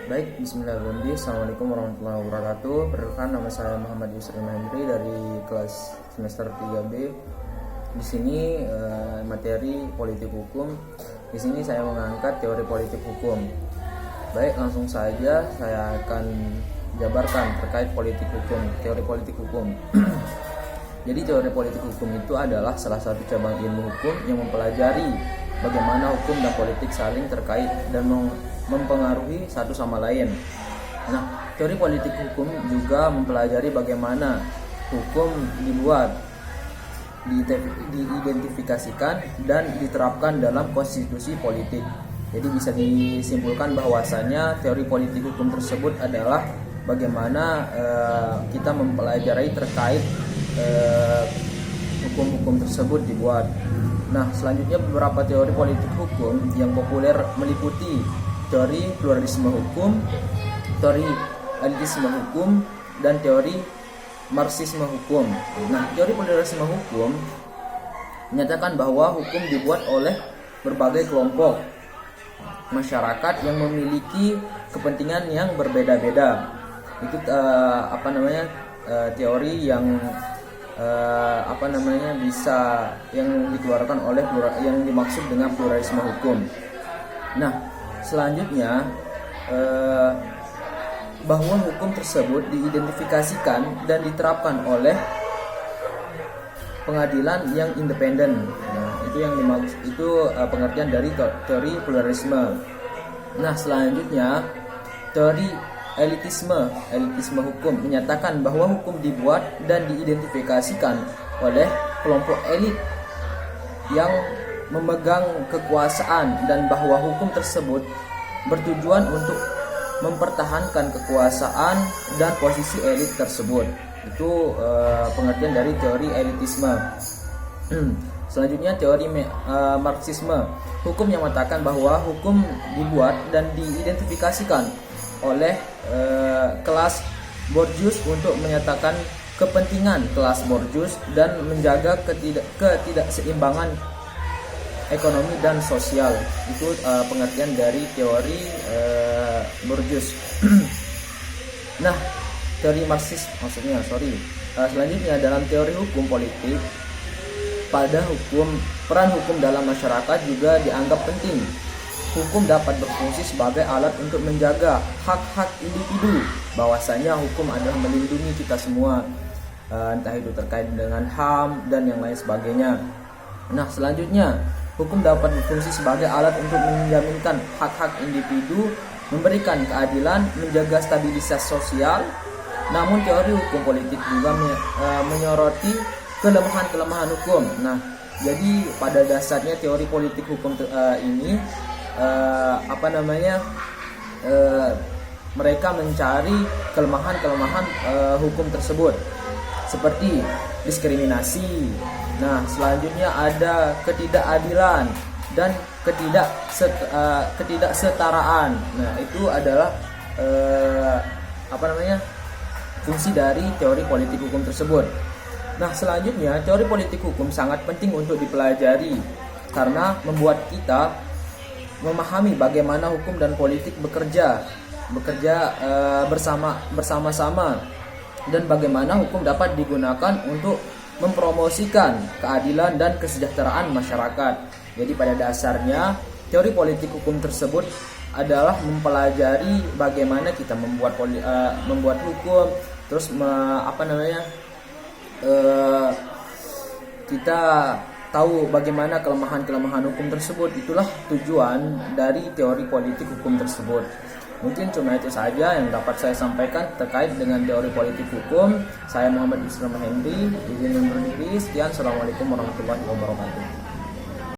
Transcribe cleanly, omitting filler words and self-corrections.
Baik, bismillahirrahmanirrahim. Assalamualaikum warahmatullahi wabarakatuh. Perkenalkan, nama saya Muhammad Yusri Mahendri dari kelas semester 3B. Di sini materi politik hukum. Di sini saya mengangkat teori politik hukum. Baik, langsung saja saya akan jabarkan terkait politik hukum, teori politik hukum. Jadi teori politik hukum itu adalah salah satu cabang ilmu hukum yang mempelajari bagaimana hukum dan politik saling terkait dan mempengaruhi satu sama lain. Nah, teori politik hukum juga mempelajari bagaimana hukum dibuat, diidentifikasikan, dan diterapkan dalam konstitusi politik. Jadi bisa disimpulkan bahwasanya teori politik hukum tersebut adalah bagaimana kita mempelajari terkait hukum-hukum tersebut dibuat. Nah, selanjutnya beberapa teori politik hukum yang populer meliputi teori pluralisme hukum, teori elitisme hukum, dan teori marxisme hukum. Nah, teori pluralisme hukum menyatakan bahwa hukum dibuat oleh berbagai kelompok masyarakat yang memiliki kepentingan yang berbeda-beda. Itu teori yang bisa yang dikeluarkan oleh yang dimaksud dengan pluralisme hukum. Nah, selanjutnya bahwa hukum tersebut diidentifikasikan dan diterapkan oleh pengadilan yang independen. Nah, itu yang dimaksud, itu pengertian dari teori pluralisme. Nah, selanjutnya teori elitisme hukum menyatakan bahwa hukum dibuat dan diidentifikasikan oleh kelompok elit yang memegang kekuasaan dan bahwa hukum tersebut bertujuan untuk mempertahankan kekuasaan dan posisi elit tersebut. Itu pengertian dari teori elitisme. Selanjutnya teori marxisme hukum yang mengatakan bahwa hukum dibuat dan diidentifikasikan oleh kelas borjuis untuk menyatakan kepentingan kelas borjuis dan menjaga ketidakseimbangan ekonomi dan sosial. Itu pengertian dari teori borjuis. Nah, teori Marxis selanjutnya dalam teori hukum politik, peran hukum dalam masyarakat juga dianggap penting. Hukum dapat berfungsi sebagai alat untuk menjaga hak-hak individu. Bahwasanya hukum adalah melindungi kita semua, entah itu terkait dengan HAM dan yang lain sebagainya. Nah, selanjutnya hukum dapat berfungsi sebagai alat untuk menjaminkan hak-hak individu, memberikan keadilan, menjaga stabilitas sosial. Namun teori hukum politik juga menyoroti kelemahan-kelemahan hukum. Nah, jadi pada dasarnya teori politik hukum ini mereka mencari kelemahan-kelemahan hukum tersebut, seperti diskriminasi. Nah, selanjutnya ada ketidakadilan dan ketidaksetaraan. Nah, itu adalah fungsi dari teori politik hukum tersebut. Nah, selanjutnya teori politik hukum sangat penting untuk dipelajari karena membuat kita memahami bagaimana hukum dan politik bekerja bersama-sama dan bagaimana hukum dapat digunakan untuk mempromosikan keadilan dan kesejahteraan masyarakat. Jadi pada dasarnya teori politik hukum tersebut adalah mempelajari bagaimana kita membuat hukum, terus kita tahu bagaimana kelemahan-kelemahan hukum tersebut. Itulah tujuan dari teori politik hukum tersebut. Mungkin cuma itu saja yang dapat saya sampaikan terkait dengan teori politik hukum. Saya Muhammad Yusri Mahendri, izin undur diri. Sekian, assalamualaikum warahmatullahi wabarakatuh.